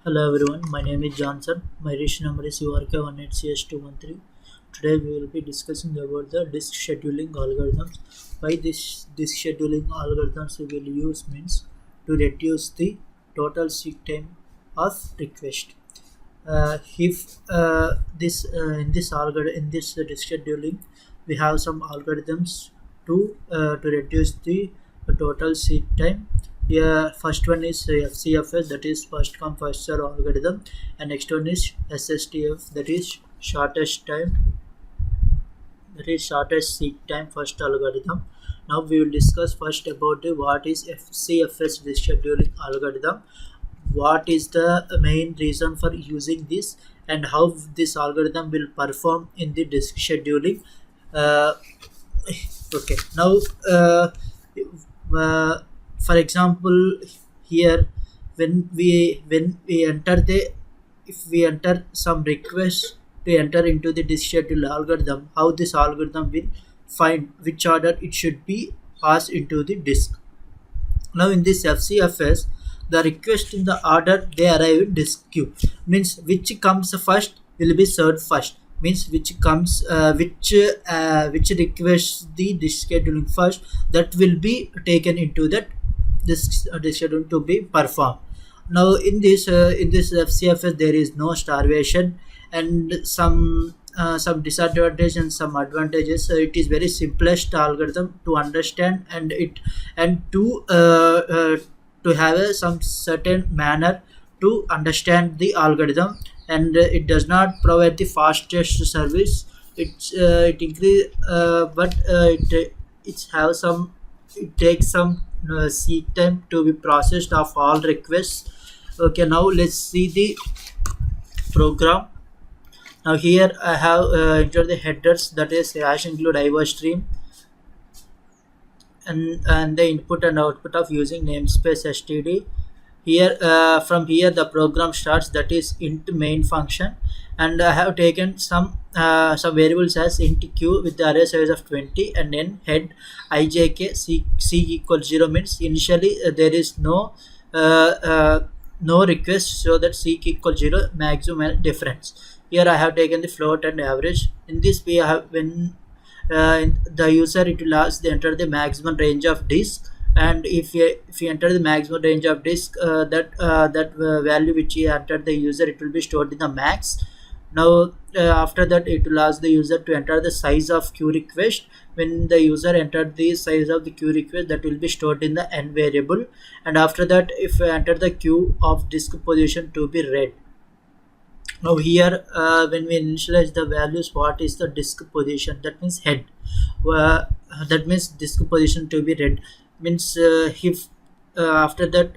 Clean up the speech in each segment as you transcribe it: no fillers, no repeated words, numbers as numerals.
Hello everyone, my name is Johnson. My register number is URK18CS213. Today we will be discussing about the disk scheduling algorithms. Why this disk scheduling algorithms we will use means to reduce the total seek time of request. If this in this algorithm in this disk scheduling, we have some algorithms to reduce the total seek time. Yeah, first one is FCFS, that is first come first serve algorithm, and next one is SSTF, that is shortest seek time first algorithm. Now we will discuss first about what is FCFS scheduling algorithm, what is the main reason for using this, and how this algorithm will perform in the disk scheduling. Uh, okay, now uh, for example, here when we enter the if we enter some request to enter into the disk schedule algorithm, how this algorithm will find which order it should be passed into the disk. Now in this FCFS, the request in the order they arrive in disk queue, means which comes first will be served first, means which requests the disk scheduling first, that will be taken into that disk schedule to be performed. Now in this FCFS there is no starvation, and some disadvantages and some advantages. So it is very simplest algorithm to understand, and to have some certain manner to understand the algorithm, and it does not provide the fastest service. It increase but it have some it takes some seek time to be processed of all requests. Okay, now let's see the program. Now here I have entered the headers, that is hash include IO stream, and the input and output of using namespace std. Here from here the program starts, that is int main function, and I have taken some variables as int q with the array size of 20, and then head ijk c equals 0, means initially there is uh, uh, no request, so that seek equals 0, maximum and difference. Here I have taken the float and average. In this we have when the user it will ask they enter the maximum range of disk, and if you enter the maximum range of disk, that value which you entered the user, it will be stored in the max. Now after that it will ask the user to enter the size of queue request. When the user entered the size of the queue request, that will be stored in the n variable, and after that if you enter the queue of disk position to be read. Now here when we initialize the values, what is the disk position, that means head. uh, that means disk position to be read, means if after that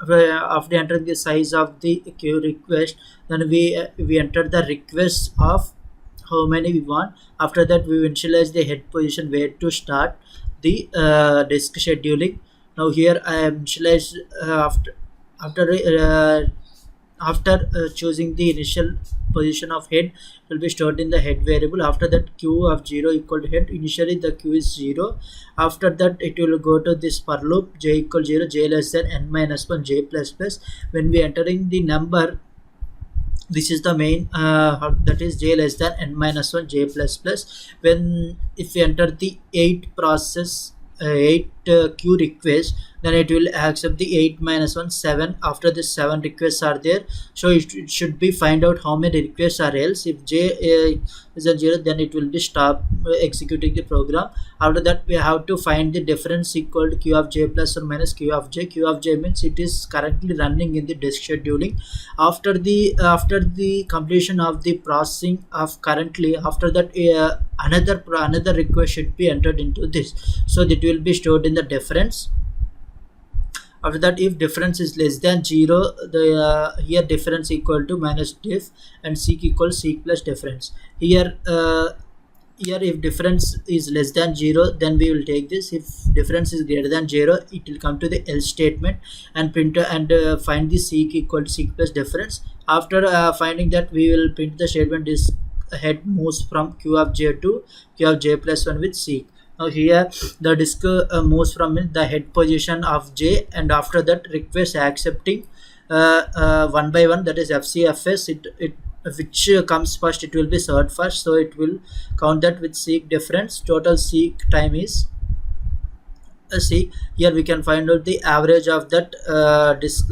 after entering the size of the queue request, then we enter the request of how many we want. After that we initialize the head position where to start the disk scheduling. Now here I am initialized after choosing the initial position of head, will be stored in the head variable. After that q of 0 equal to head, initially the q is 0. After that it will go to this for loop j equal 0, j less than n minus 1, j plus plus. When we entering the number, this is the main that is j less than n minus 1, j plus plus. When if we enter the 8 process 8 queue request, then it will accept the 8 minus 1, 7. After this 7 requests are there, so it should be find out how many requests are, else if j is a 0, then it will be stop executing the program. After that we have to find the difference equal to q of j plus or minus q of j. Q of j means it is currently running in the disk scheduling. After the completion of the processing of currently, after that another request should be entered into this, so that will be stored in the difference. After that, if difference is less than 0, the here difference equal to minus diff, and seek equals seek plus difference. Here if difference is less than 0, then we will take this. If difference is greater than 0, it will come to the else statement and print and find the seek equal to seek plus difference. After finding that, we will print the statement is head moves from q of j to q of j plus 1 with seek. Now here the disk moves from the head position of j, and after that request accepting one by one, that is FCFS. It which comes first, it will be served first, so it will count that with seek difference. Total seek time is see, here we can find out the average of that disk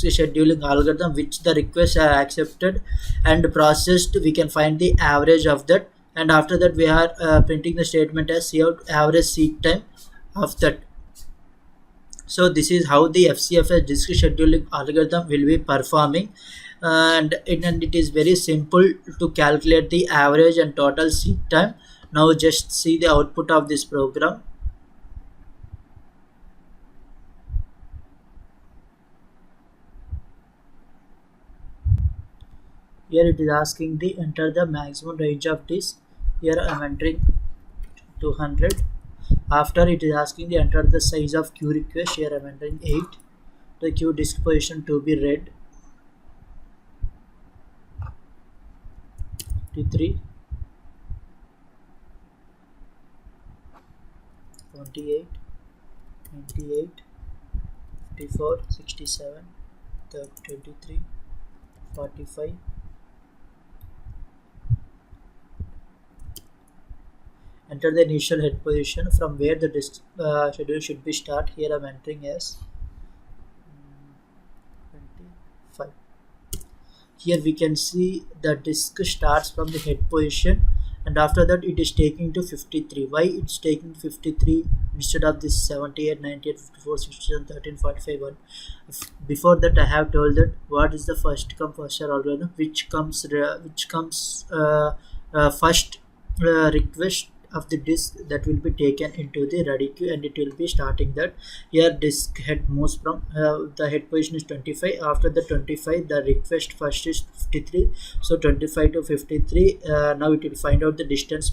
scheduling algorithm which the requests are accepted and processed. We can find the average of that, and after that we are printing the statement as cout average seek time of that. So this is how the FCFS disk scheduling algorithm will be performing, and it is very simple to calculate the average and total seek time. Now just see the output of this program. Here it is asking the enter the maximum range of this. Here I am entering 200. After it is asking the enter the size of queue request. Here I am entering 8. The queue disk position to be read 53, 28, 98, 54, 67, 23, 45. Enter the initial head position from where the disk schedule should be start. Here I am entering as 25. Here we can see the disk starts from the head position, and after that it is taking to 53. Why it's taking 53 instead of this 78, 98, 54, 67, 13, 45 1? Before that I have told that what is the first come first serve algorithm, which comes first request of the disk that will be taken into the ready queue, and it will be starting that. Here disk head moves from the head position is 25. After the 25 the request first is 53, so 25 to 53. Now it will find out the distance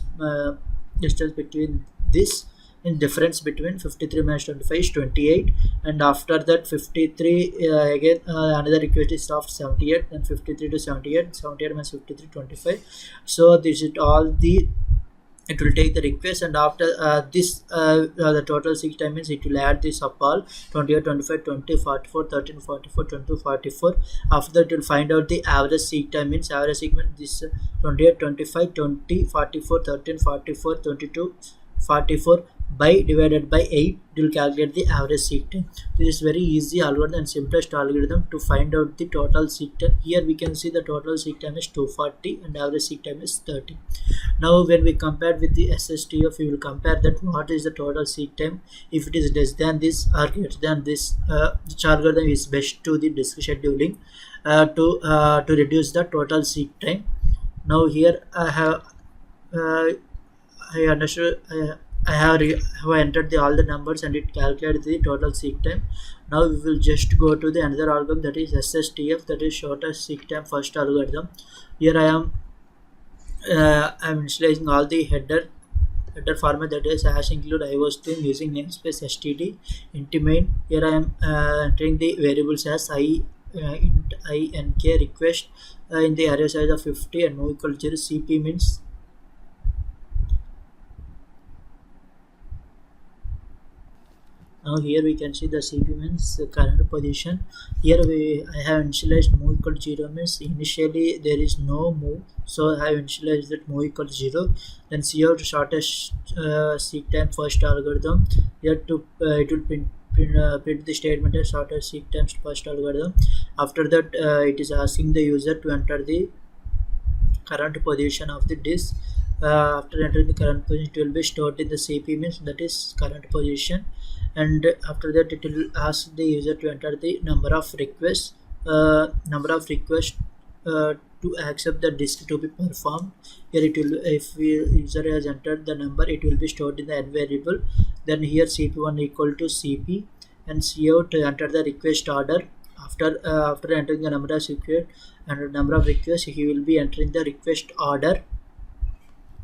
between this, in difference between 53 minus 25 is 28, and after that 53 again another request is of 78, then 53 to 78, 78 minus 53 25. So this is all the, it will take the request, and after the total seek time means it will add this up all 28, 25, 20, 44, 13, 44, 22, 44. After that it will find out the average seek time means average seek means this 28, 25, 20, 44, 13, 44, 22, 44 by divided by 8. It will calculate the average seek time. This is very easy algorithm and simplest algorithm to find out the total seek time. Here we can see the total seek time is 240 and average seek time is 30. Now when we compare with the SSTF, we will compare that what is the total seek time. If it is less than this or greater than this, which algorithm is best to the disk scheduling to reduce the total seek time. Now here I have I understood. I have entered all the numbers and it calculated the total seek time. Now we will just go to the another algorithm, that is SSTF, that is shortest seek time first algorithm. Here I am initializing all the header format, that is hash include iostream using namespace std int main. Here I am entering the variables as int I and k request in the array size of 50 and move equal to 0. CP means now here we can see the CP means current position. Here I have initialized move equal to 0 means initially there is no move, so I have initialized that move equal to 0. Then cout shortest seek time first algorithm. Here to it will print the statement as shortest seek time first algorithm. After that it is asking the user to enter the current position of the disk. After entering the current position, it will be stored in the CP means that is current position, and after that it will ask the user to enter the number of requests to accept the disk to be performed. Here it will, if user has entered the number, it will be stored in the n variable. Then here CP1 equal to CP and cout to enter the request order. After entering the number of requests, he will be entering the request order.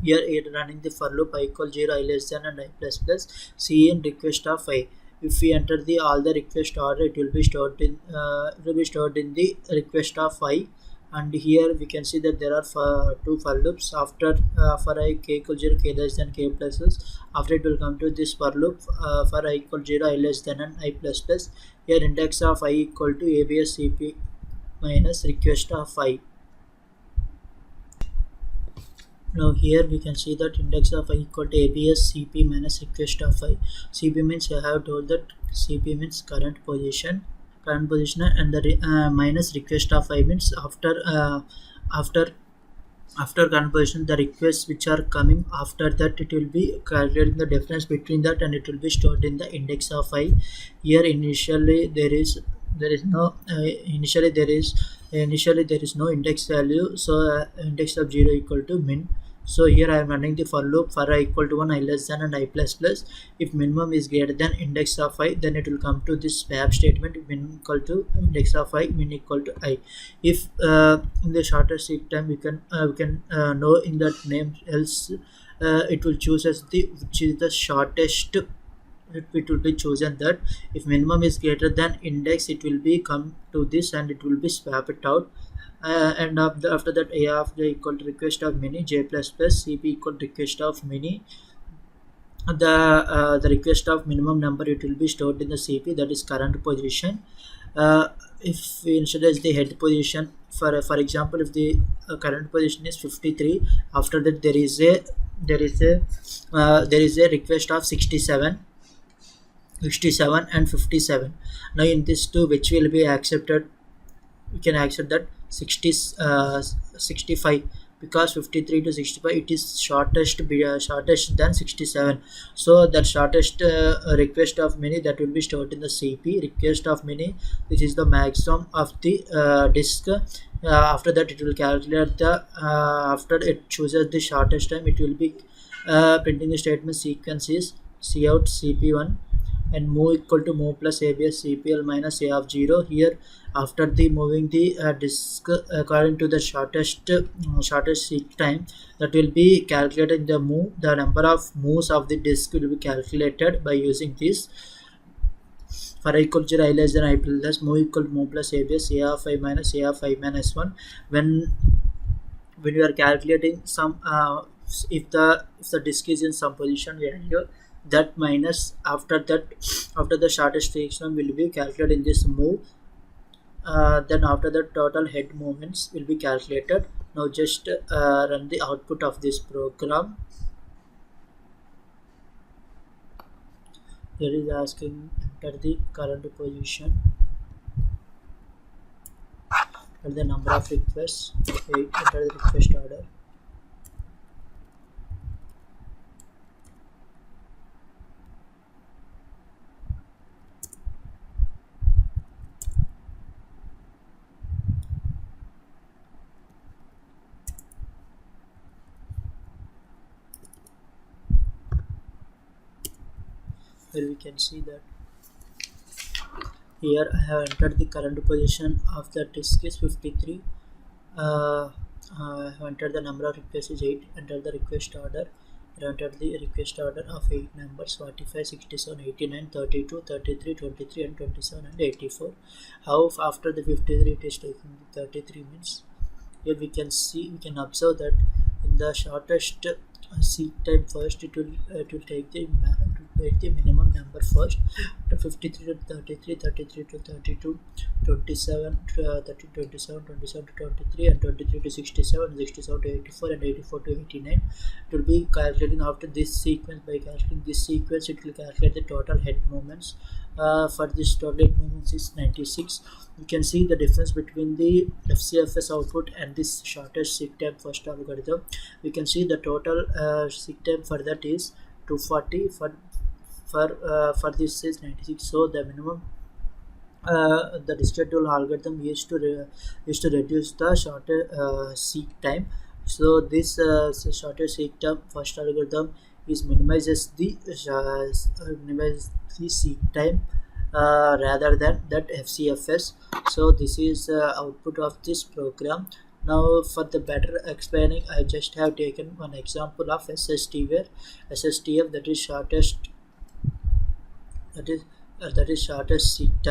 Here it running the for loop I equal 0, I less than and I plus plus C in request of I. If we enter the all the request order, it will be stored in the request of I. And here we can see that there are two for loops. After for I k equal 0, k less than k plus plus, after it will come to this for loop for I equal 0, I less than and I plus plus. Here index of I equal to abs cp minus request of I. Now here we can see that index of I equal to abs cp minus request of I. Cp means I have told that cp means current position, and the minus request of I means after after current position, the requests which are coming after that, it will be calculating the difference between that, and it will be stored in the index of I. Here initially there is no initially there is no index value, so index of 0 equal to min. So here I am running the for loop for I equal to 1, I less than and I plus plus. If minimum is greater than index of I, then it will come to this swap statement, min equal to index of I, min equal to I. If in the shortest seek time we can know in that name, else it will choose as the which is the shortest. It will be chosen that if minimum is greater than index, it will be come to this and it will be swap it out. And after that, a of the equal to request of mini, j plus plus cp equal to request of mini. The request of minimum number, it will be stored in the cp, that is current position. If we initialize the head position, for example, if the current position is 53, after that there is a request of 67 and 57. Now in this two, which will be accepted, we can accept that 65, because 53 to 65, it is shortest than 67. So that shortest request of many, that will be stored in the cp request of many, which is the maximum of the disk. After that, it will calculate the after it chooses the shortest time, it will be printing the statement sequence is cout cp1 and move equal to move plus abs cpl minus a of 0. Here after the moving the disk according to the shortest seek time, that will be calculated in the move. The number of moves of the disk will be calculated by using this. For I equal to 0, I less than I plus, move equal to move plus abs a of I minus a of I minus 1. When you are calculating some if the disk is in some position value, that minus after the shortest section will be calculated in this move. Then after the total head movements will be calculated. Now just run the output of this program. Here is asking enter the current position, enter the number of requests, enter the request order. Here we can see that here I have entered the current position of the disk is 53. I have entered the number of requests is 8. Enter the request order. I entered the request order of 8 numbers: 45, 67, 89, 32, 33, 23, and 27 and 84. How after the 53 it is taking the 33 minutes. Here we can observe that in the shortest seek time, first it will take the minimum number first. 53 to 33, 33 to 32, 27 to 27 to 23, and 23 to 67, 67 to 84, and 84 to 89. It will be calculating after this sequence. By calculating this sequence, it will calculate the total head movements. For this total head movements is 96. You can see the difference between the FCFS output and this shortest seek time first algorithm. We can see the total seek time for that is 240, for this is 96. So the minimum the distributed algorithm used to reduce the shorter seek time. So this shorter seek time first algorithm is minimizes the seek time rather than that FCFS. So this is output of this program. Now for the better explaining, I just have taken one example of SSTF, that is shortest, that is that is shortest seek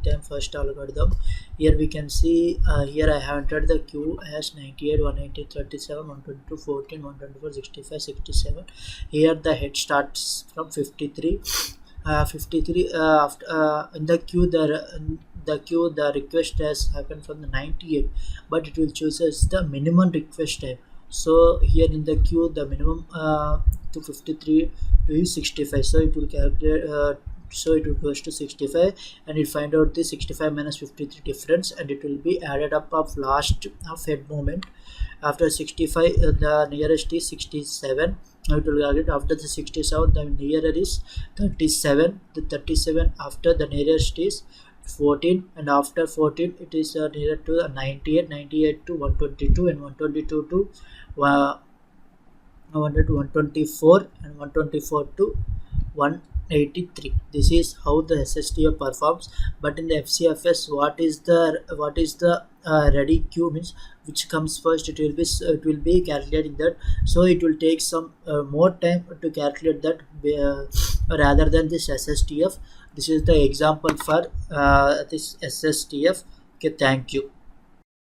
time first algorithm. Here we can see, here I have entered the queue as 98, 180, 37, 122, 14, 124, 65, 67. Here the head starts from 53. 53 after in the queue the request has happened from the 98, but it will choose as the minimum request time. So here in the queue the minimum to 53 to 65, so it will calculate, so it will goes to 65, and it find out the 65 minus 53 difference, and it will be added up of last of head moment. After 65, the nearest is 67. Now it will calculate after the 67, the nearer is 37. The 37 after the nearest is 14, and after 14 it is nearer to the 98, 98 to 122, and 122 to 100 to 124, and 124 to 183. This is how the SSTF performs. But in the FCFS, what is the ready queue means, which comes first, it will be calculating that. So it will take some more time to calculate that, rather than this SSTF. This is the example for this SSTF. Okay, thank you.